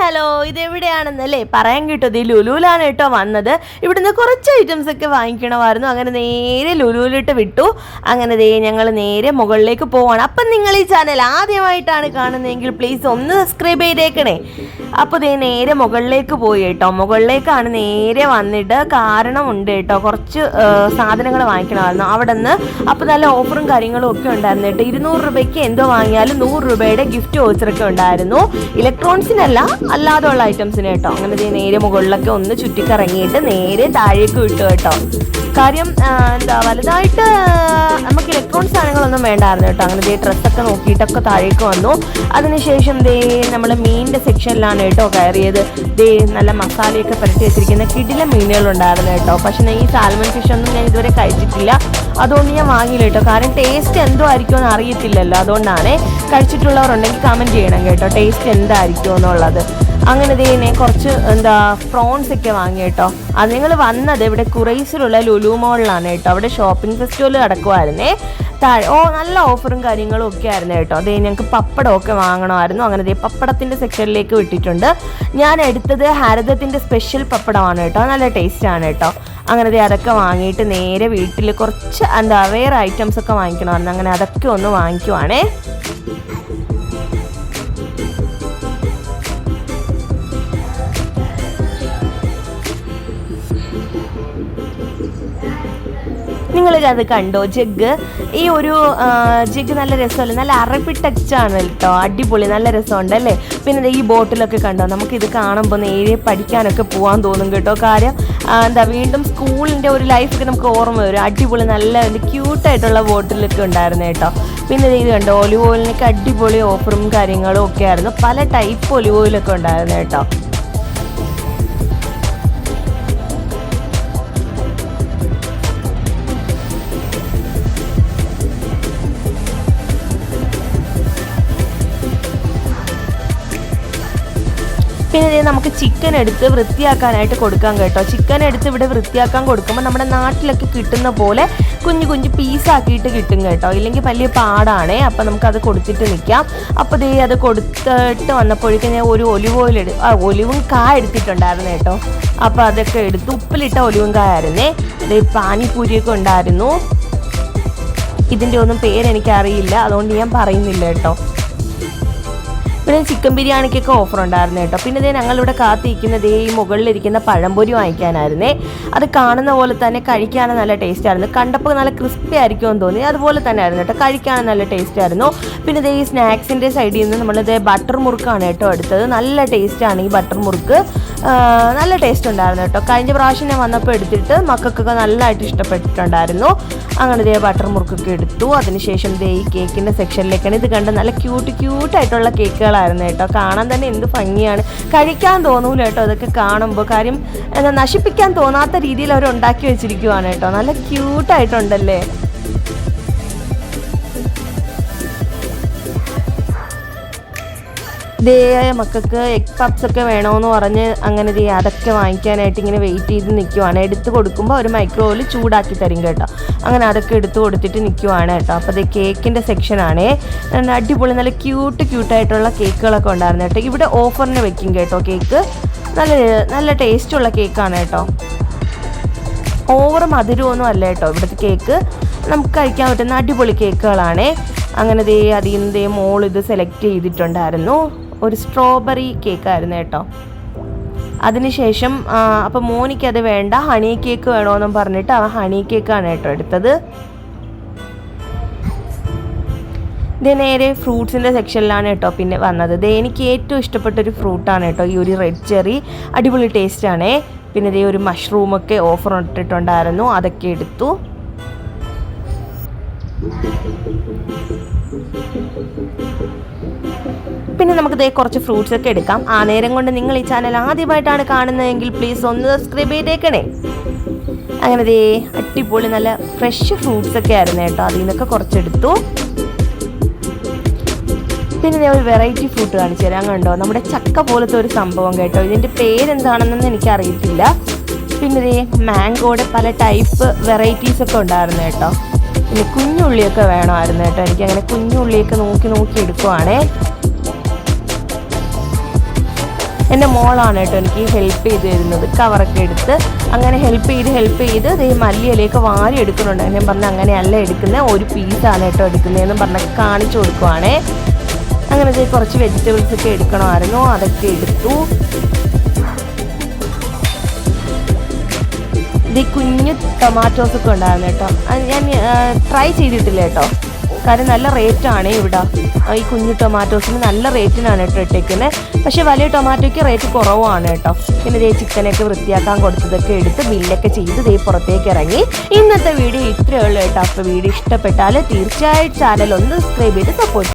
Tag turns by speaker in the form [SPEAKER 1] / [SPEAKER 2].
[SPEAKER 1] Hello, ഇതെവിടെയാണെന്നല്ലേ പറയാൻ കിട്ടും. ഈ ലുലുവിലാണ് കേട്ടോ വന്നത്. ഇവിടുന്ന് കുറച്ച് ഐറ്റംസ് ഒക്കെ വാങ്ങിക്കണമായിരുന്നു. അങ്ങനെ നേരെ ലുലുവിലിട്ട് വിട്ടു. അങ്ങനെ ഞങ്ങൾ നേരെ മുകളിലേക്ക് പോവാണ്. അപ്പം നിങ്ങൾ ഈ ചാനൽ ആദ്യമായിട്ടാണ് കാണുന്നതെങ്കിൽ പ്ലീസ് ഒന്ന് സബ്സ്ക്രൈബ് ചെയ്തേക്കണേ. അപ്പോൾ നേരെ മുകളിലേക്ക് പോയി കേട്ടോ. മുകളിലേക്കാണ് നേരെ വന്നിട്ട് കാരണമുണ്ട് കേട്ടോ, കുറച്ച് സാധനങ്ങൾ വാങ്ങിക്കണമായിരുന്നു അവിടെ നിന്ന്. അപ്പോൾ നല്ല ഓഫറും കാര്യങ്ങളും ഒക്കെ ഉണ്ടായിരുന്നു കേട്ടോ. 200 രൂപയ്ക്ക് എന്തോ വാങ്ങിയാലും 100 രൂപയുടെ ഗിഫ്റ്റ് വോച്ചറൊക്കെ ഉണ്ടായിരുന്നു. ഇലക്ട്രോണിക്സിനല്ല, അല്ലാതെയുള്ള ഐറ്റംസിന് കേട്ടോ. അങ്ങനെ നേരെ മുകളിലൊക്കെ ഒന്ന് ചുറ്റിക്കറങ്ങിയിട്ട് നേരെ താഴേക്ക് വിട്ടു കേട്ടോ. കാര്യം വലുതായിട്ട് നമുക്ക് ഇലക്ട്രോണിക്സ് സാധനങ്ങളൊന്നും വേണ്ടായിരുന്നു കേട്ടോ. അങ്ങനെ ഡ്രസ്സൊക്കെ നോക്കിയിട്ടൊക്കെ താഴേക്ക് വന്നു. അതിനുശേഷം നമ്മൾ മീനിൻ്റെ സെക്ഷനിലാണ് കേട്ടോ കയറിയത്. നല്ല മസാലയൊക്കെ പുരട്ടി വെച്ചിരിക്കുന്ന കിടില മീനുകളുണ്ടായിരുന്നു കേട്ടോ. പക്ഷേ ഈ സാൽമൺ ഫിഷൊന്നും ഞാൻ ഇതുവരെ കഴിച്ചിട്ടില്ല, അതുകൊണ്ട് ഞാൻ വാങ്ങിയില്ല കേട്ടോ. കാരണം ടേസ്റ്റ് എന്തോ ആയിരിക്കുമെന്ന് അറിയത്തില്ലല്ലോ, അതുകൊണ്ടാണ്. കഴിച്ചിട്ടുള്ളവരുണ്ടെങ്കിൽ കമൻറ്റ് ചെയ്യണം കേട്ടോ, ടേസ്റ്റ് എന്തായിരിക്കും എന്നുള്ളത്. അങ്ങനെ കുറച്ച് പ്രോൺസ് ഒക്കെ വാങ്ങി കേട്ടോ. അത് നിങ്ങൾ വന്നത് ഇവിടെ കുറേശ്ശിലുള്ള ലുലു മോളിലാണ് കേട്ടോ. അവിടെ ഷോപ്പിംഗ് ഫെസ്റ്റിവൽ നടക്കുമായിരുന്നേ. നല്ല ഓഫറും കാര്യങ്ങളും ഒക്കെ ആയിരുന്നു കേട്ടോ. ഞങ്ങൾക്ക് പപ്പടമൊക്കെ വാങ്ങണമായിരുന്നു. അങ്ങനെ പപ്പടത്തിൻ്റെ സെക്ഷനിലേക്ക് വിട്ടിട്ടുണ്ട്. ഞാൻ എടുത്തത് ഹരതത്തിൻ്റെ സ്പെഷ്യൽ പപ്പടമാണ് കേട്ടോ. നല്ല ടേസ്റ്റാണ് കേട്ടോ. അങ്ങനെ അതൊക്കെ വാങ്ങിയിട്ട് നേരെ വീട്ടിൽ കുറച്ച് വേറെ ഐറ്റംസ് ഒക്കെ വാങ്ങിക്കണമായിരുന്നു. അങ്ങനെ അതൊക്കെ ഒന്ന് വാങ്ങിക്കുവാണേ. നിങ്ങളിത് കണ്ടോ ജഗ്? ഈ ഒരു ജഗ് നല്ല രസമല്ലേ, നല്ല അറബി ടച്ചാണ് കേട്ടോ. അടിപൊളി, നല്ല രസമുണ്ടല്ലേ. പിന്നെ ഈ ബോട്ടിലൊക്കെ കണ്ടോ, നമുക്കിത് കാണുമ്പോൾ നേരെ പഠിക്കാനൊക്കെ പോകാൻ തോന്നും കേട്ടോ. കാര്യം വീണ്ടും സ്കൂളിൻ്റെ ഒരു ലൈഫൊക്കെ നമുക്ക് ഓർമ്മ വരും. അടിപൊളി നല്ല ക്യൂട്ടായിട്ടുള്ള ബോട്ടിലൊക്കെ ഉണ്ടായിരുന്നു കേട്ടോ. പിന്നെ ഇത് കണ്ടോ, ഒലിവ് ഓയിലിനൊക്കെ അടിപൊളി ഓഫറും കാര്യങ്ങളും ഒക്കെ ആയിരുന്നു. പല ടൈപ്പ് ഒലിവ് ഓയിലൊക്കെ ഉണ്ടായിരുന്നു കേട്ടോ. പിന്നെ നമുക്ക് ചിക്കൻ എടുത്ത് വൃത്തിയാക്കാനായിട്ട് കൊടുക്കാം കേട്ടോ. ചിക്കൻ എടുത്ത് ഇവിടെ വൃത്തിയാക്കാൻ കൊടുക്കുമ്പോൾ നമ്മുടെ നാട്ടിലൊക്കെ കിട്ടുന്ന പോലെ കുഞ്ഞു കുഞ്ഞു പീസാക്കിയിട്ട് കിട്ടും കേട്ടോ. ഇല്ലെങ്കിൽ വലിയ പാടാണേ. അപ്പം നമുക്കത് കൊടുത്തിട്ട് നിൽക്കാം. അപ്പോൾ അത് കൊടുത്തിട്ട് വന്നപ്പോഴേക്കും ഞാൻ ഒരു ഒലിവും കായ എടുത്തിട്ടുണ്ടായിരുന്നു കേട്ടോ. അപ്പോൾ അതൊക്കെ എടുത്ത് ഉപ്പിലിട്ട ഒലിവും കായായിരുന്നേ. പാനിപ്പൂരിയൊക്കെ ഉണ്ടായിരുന്നു. ഇതിൻ്റെ ഒന്നും പേരെനിക്കറിയില്ല, അതുകൊണ്ട് ഞാൻ പറയുന്നില്ല കേട്ടോ. പിന്നെ ചിക്കൻ ബിരിയാണിക്കൊക്കെ ഓഫർ ഉണ്ടായിരുന്നു കേട്ടോ. പിന്നെ ഞങ്ങളിവിടെ കാത്തിരിക്കുന്നത് ഈ മുകളിലിരിക്കുന്ന പഴംപൊരി വാങ്ങിക്കാനായിരുന്നേ. അത് കാണുന്ന പോലെ തന്നെ കഴിക്കാനും നല്ല ടേസ്റ്റ് ആയിരുന്നു. കണ്ടപ്പോൾ നല്ല ക്രിസ്പി ആയിരിക്കുമെന്ന് തോന്നി. അതുപോലെ തന്നെ ആയിരുന്നു കേട്ടോ, കഴിക്കാനും നല്ല ടേസ്റ്റ് ആയിരുന്നു. പിന്നെ ഈ സ്നാക്സിൻ്റെ സൈഡിൽ നിന്ന് നമ്മളിത് ബട്ടർ മുറുക്കാണ് കേട്ടോ എടുത്തത്. നല്ല ടേസ്റ്റാണ് ഈ ബട്ടർ മുറുക്ക്, നല്ല ടേസ്റ്റ് ഉണ്ടായിരുന്നു കേട്ടോ. കഴിഞ്ഞ പ്രാവശ്യം ഞാൻ വന്നപ്പോൾ എടുത്തിട്ട് മക്കൾക്കൊക്കെ നല്ലതായിട്ട് ഇഷ്ടപ്പെട്ടിട്ടുണ്ടായിരുന്നു. അങ്ങനെ ബട്ടർ മുറുക്കൊക്കെ എടുത്തു. അതിനുശേഷം ഈ കേക്കിൻ്റെ സെക്ഷനിലേക്കാണ്. ഇത് കണ്ട് നല്ല ക്യൂട്ടായിട്ടുള്ള കേക്കുകളായിരുന്നു കേട്ടോ. കാണാൻ തന്നെ എന്ത് ഭംഗിയാണ്, കഴിക്കാൻ തോന്നൂല കേട്ടോ അതൊക്കെ കാണുമ്പോൾ. കാര്യം നശിപ്പിക്കാൻ തോന്നാത്ത രീതിയിൽ അവർ ഉണ്ടാക്കി വെച്ചിരിക്കുവാണ് കേട്ടോ. നല്ല ക്യൂട്ടായിട്ടുണ്ടല്ലേ. മക്കൾക്ക് എഗ് പപ്സ് ഒക്കെ വേണമെന്ന് പറഞ്ഞ് അങ്ങനെ അതൊക്കെ വാങ്ങിക്കാനായിട്ട് ഇങ്ങനെ വെയിറ്റ് ചെയ്ത് നിൽക്കുവാണ്. എടുത്ത് കൊടുക്കുമ്പോൾ ഒരു മൈക്രോവേവിൽ ചൂടാക്കി തരും കേട്ടോ. അങ്ങനെ അതൊക്കെ എടുത്ത് കൊടുത്തിട്ട് നിൽക്കുവാണ് കേട്ടോ. അപ്പോൾ കേക്കിൻ്റെ സെക്ഷനാണേ. അടിപൊളി നല്ല ക്യൂട്ടായിട്ടുള്ള കേക്കുകളൊക്കെ ഉണ്ടായിരുന്നു കേട്ടോ. ഇവിടെ ഓഫറിന് വെക്കും കേട്ടോ കേക്ക്. നല്ല ടേസ്റ്റുള്ള കേക്കാണ് കേട്ടോ. ഓവർ മധുരമൊന്നും അല്ല കേട്ടോ ഇവിടുത്തെ കേക്ക്. നമുക്ക് കഴിക്കാൻ പറ്റുന്ന അടിപൊളി കേക്കുകളാണേ. അങ്ങനെ അതിൽ നിന്ന് മോൾ ഇത് സെലക്ട് ചെയ്തിട്ടുണ്ടായിരുന്നു. ഒരു സ്ട്രോബെറി കേക്കായിരുന്നു കേട്ടോ. അതിനുശേഷം അപ്പോൾ മോനിക്കത് വേണ്ട, ഹണി കേക്ക് വേണമെന്നും പറഞ്ഞിട്ട് അവൻ ഹണി കേക്കാണ് കേട്ടോ എടുത്തത്. നേരെ ഫ്രൂട്ട്സിൻ്റെ സെക്ഷനിലാണ് കേട്ടോ പിന്നെ വന്നത്. എനിക്ക് ഏറ്റവും ഇഷ്ടപ്പെട്ടൊരു ഫ്രൂട്ടാണ് കേട്ടോ ഈ ഒരു റെഡ് ചെറി. അടിപൊളി ടേസ്റ്റാണേ. പിന്നെ ഒരു മഷ്റൂമൊക്കെ ഓഫർ ഇട്ടിട്ടുണ്ടായിരുന്നു, അതൊക്കെ എടുത്തു. പിന്നെ നമുക്ക് കുറച്ച് ഫ്രൂട്ട്സ് ഒക്കെ എടുക്കാം. ആ നേരം കൊണ്ട് നിങ്ങൾ ഈ ചാനൽ ആദ്യമായിട്ടാണ് കാണുന്നതെങ്കിൽ പ്ലീസ് ഒന്ന് സബ്സ്ക്രൈബ് ചെയ്തേക്കണേ. അങ്ങനെ അടിപൊളി നല്ല ഫ്രഷ് ഫ്രൂട്ട്സ് ഒക്കെ ആയിരുന്നു കേട്ടോ. അതിൽ നിന്നൊക്കെ കുറച്ചെടുത്തു. പിന്നെ ഒരു വെറൈറ്റി ഫ്രൂട്ട് കാണിച്ചു തരാം. കണ്ടോ, നമ്മുടെ ചക്ക പോലത്തെ ഒരു സംഭവം കേട്ടോ. ഇതിൻ്റെ പേരെന്താണെന്നൊന്നും എനിക്കറിയത്തില്ല. പിന്നെ മാംഗോയുടെ പല ടൈപ്പ് വെറൈറ്റീസ് ഒക്കെ ഉണ്ടായിരുന്നു കേട്ടോ. പിന്നെ കുഞ്ഞുള്ളിയൊക്കെ വേണമായിരുന്നു കേട്ടോ. എനിക്കങ്ങനെ കുഞ്ഞുള്ളിയൊക്കെ നോക്കി എടുക്കുവാണേ. എൻ്റെ മോളാണ് കേട്ടോ എനിക്ക് ഹെൽപ്പ് ചെയ്ത് തരുന്നത്. കവറൊക്കെ എടുത്ത് അങ്ങനെ ഹെൽപ്പ് ചെയ്ത് ഈ മല്ലിയിലേക്ക് വാരി എടുക്കുന്നുണ്ട്. ഞാൻ പറഞ്ഞ അങ്ങനെയല്ല എടുക്കുന്നത്, ഒരു പീസാണ് കേട്ടോ എടുക്കുന്നതെന്ന് പറഞ്ഞ് കാണിച്ചു കൊടുക്കുവാണേ. അങ്ങനെ കുറച്ച് വെജിറ്റബിൾസ് ഒക്കെ എടുക്കണമായിരുന്നു, അതൊക്കെ എടുത്തു. ഇത് കുഞ്ഞു ടൊമാറ്റോസ് ഒക്കെ ഉണ്ടായിരുന്നു കേട്ടോ. ഞാൻ ട്രൈ ചെയ്തിട്ടില്ല കേട്ടോ, കാര്യം നല്ല റേറ്റാണ് ഇവിടെ. ഈ കുഞ്ഞു ടൊമാറ്റോസിന് നല്ല റേറ്റിനാണ് കേട്ടോ ഇട്ടേക്കുന്നത്. പക്ഷേ വലിയ ടൊമാറ്റോയ്ക്ക് റേറ്റ് കുറവാണ് കേട്ടോ. പിന്നെ ഇതേ ചിക്കനൊക്കെ വൃത്തിയാക്കാൻ കൊടുത്തതൊക്കെ എടുത്ത് ബില്ലൊക്കെ ചെയ്ത് ഇതേ പുറത്തേക്ക് ഇറങ്ങി. ഇന്നത്തെ വീഡിയോ ഇത്രയേ ഉള്ളൂ കേട്ടോ. അപ്പോൾ വീഡിയോ ഇഷ്ടപ്പെട്ടാൽ തീർച്ചയായും ചാനൽ ഒന്ന് സബ്സ്ക്രൈബ് ചെയ്ത് സപ്പോർട്ട്